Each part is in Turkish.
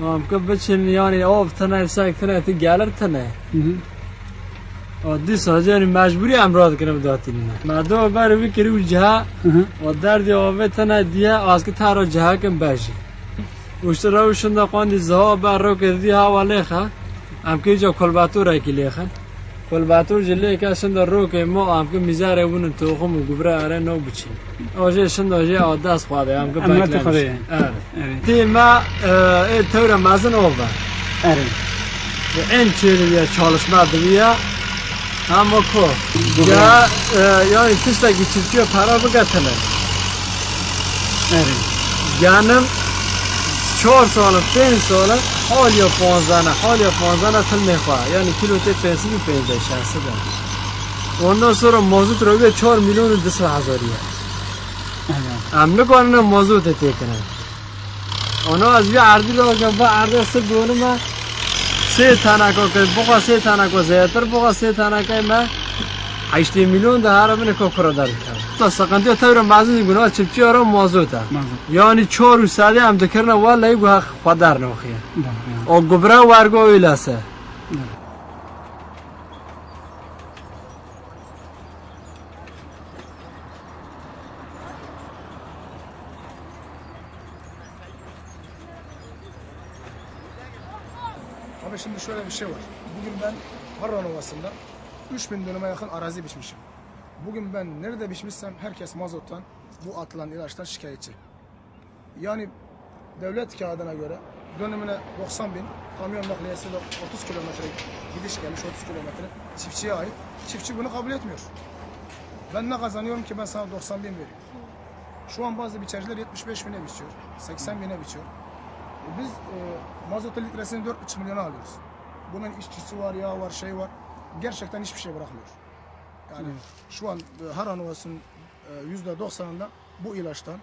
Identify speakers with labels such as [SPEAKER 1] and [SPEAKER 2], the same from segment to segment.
[SPEAKER 1] Amca bıçın yani of tane sakfına ti gelir tane. Adi sadece yani mecburi amrad کنم داتینا. مردم بر بکری و جها و درد آوه تنه دیه از که تارو جها کن باشی. وشتراوشون دا قاندی زها بر رو کردی ها ولیخه. ام که جا کلباتو رای کلیخه. کلباتو جلی که شند رو که ما ام که میزاره اون توخم و گبره اره نو بچین. آجه شند آجه آداس خواده ام که باکلمش. تی ما تور مازن آوه. و این چیزی çalışma diye. Ama ko. Ya yani tüsteki çiftçiye para mı getirir?
[SPEAKER 2] Evet.
[SPEAKER 1] Yanım 4 سال 5 سال حال یا 15 تل میخواه یعنی کیلو تی 5 60 ده. Ondan sonra mazot رو 4 milyon و 200 هزاریه. هم نکنه mazot تکنه. Ona az bir ardı لازم با ardı است دونم سه تانکو که بقا سه تانکو زیادتر بقا سه تانکه من 8 میلیون ده هر من کوکرا دارم. تا سقنتی تا رو مازن گناه چپچی آرا مازوتا. یعنی 4 ساده هم دکرنا والله گوه خوددار نمیخواد. او گبره وارگو ایلاسه.
[SPEAKER 3] Ama şimdi şöyle bir şey var. Bugün ben Harran Ovası'nda 3000 dönüme yakın arazi biçmişim. Bugün ben nerede biçmişsem herkes mazottan, bu atılan ilaçtan şikayetçi. Yani devlet kağıdına göre dönümüne 90 bin, kamyon nakliyesi de 30 kilometre gidiş gelmiş 30 kilometre çiftçiye ait. Çiftçi bunu kabul etmiyor. Ben ne kazanıyorum ki ben sana 90 bin veriyorum. Şu an bazı biçerciler 75 bine biçiyor, 80 bine biçiyor. Biz mazot litresini 4,5 milyona alıyoruz. Bunun işçisi var, yağı var, şey var. Gerçekten hiçbir şey bırakmıyor. Yani şu an Harran Ovası'nın %90'ında bu ilaçtan,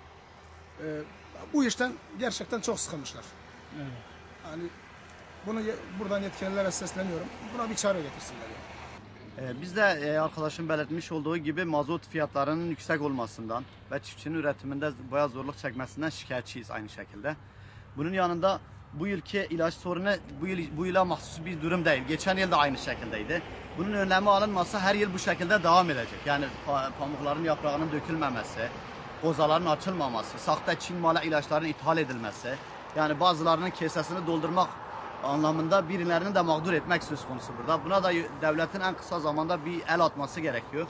[SPEAKER 3] bu işten gerçekten çok sıkılmışlar. Yani bunu buradan yetkililere sesleniyorum. Buna bir çare getirsinler.
[SPEAKER 4] Biz de arkadaşın belirtmiş olduğu gibi mazot fiyatlarının yüksek olmasından ve çiftçinin üretiminde bayağı zorluk çekmesinden şikayetçiyiz aynı şekilde. Bunun yanında bu yılki ilaç sorunu bu yıla mahsus bir durum değil. Geçen yıl da aynı şekildeydi. Bunun önlemi alınmazsa her yıl bu şekilde devam edecek. Yani pamukların yaprağının dökülmemesi, kozaların açılmaması, sahte Çin malı ilaçların ithal edilmesi, yani bazılarının kesesini doldurmak anlamında birilerini de mağdur etmek söz konusu burada. Buna da devletin en kısa zamanda bir el atması gerekiyor.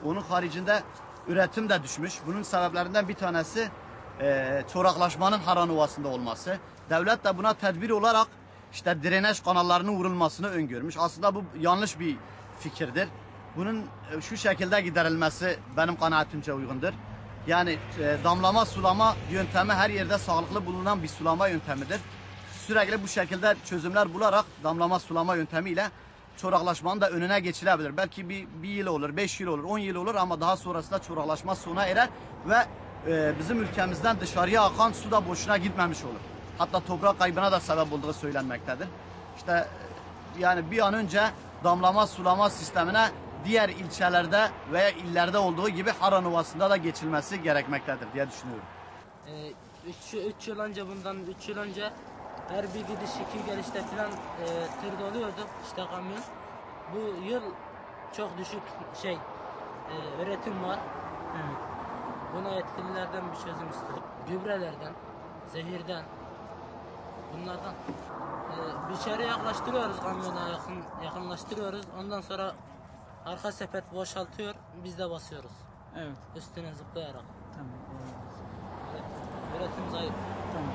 [SPEAKER 4] Onun haricinde üretim de düşmüş. Bunun sebeplerinden bir tanesi çoraklaşmanın Harran Ovası'nda olması. Devlet de buna tedbir olarak işte drenaj kanallarının vurulmasını öngörmüş. Aslında bu yanlış bir fikirdir. Bunun şu şekilde giderilmesi benim kanaatimce uygundur. Yani damlama sulama yöntemi her yerde sağlıklı bulunan bir sulama yöntemidir. Sürekli bu şekilde çözümler bularak damlama sulama yöntemiyle çoraklaşmanın da önüne geçilebilir. Belki bir yıl olur, 5 yıl olur, 10 yıl olur ama daha sonrasında çoraklaşma sona erer ve bizim ülkemizden dışarıya akan su da boşuna gitmemiş olur. Hatta toprak kaybına da sebep olduğu söylenmektedir. İşte yani bir an önce damlama sulama sistemine diğer ilçelerde veya illerde olduğu gibi Harran Ovası'nda da geçilmesi gerekmektedir diye düşünüyorum.
[SPEAKER 5] 3 yıl önce bundan 3 yıl önce her bir gidiş iki gelişte falan tır doluyorduk işte kamyon. Bu yıl çok düşük üretim var. Buna yetkililerden bir çözüm istiyorum. Gübrelerden, zehirden, bunlardan içeri yaklaştırıyoruz, kamyona yakınlaştırıyoruz. Ondan sonra arka sepet boşaltıyor, biz de basıyoruz.
[SPEAKER 2] Evet.
[SPEAKER 5] Üstüne zıplayarak.
[SPEAKER 2] Tamam.
[SPEAKER 5] Üretim zayıf.
[SPEAKER 2] Tamam.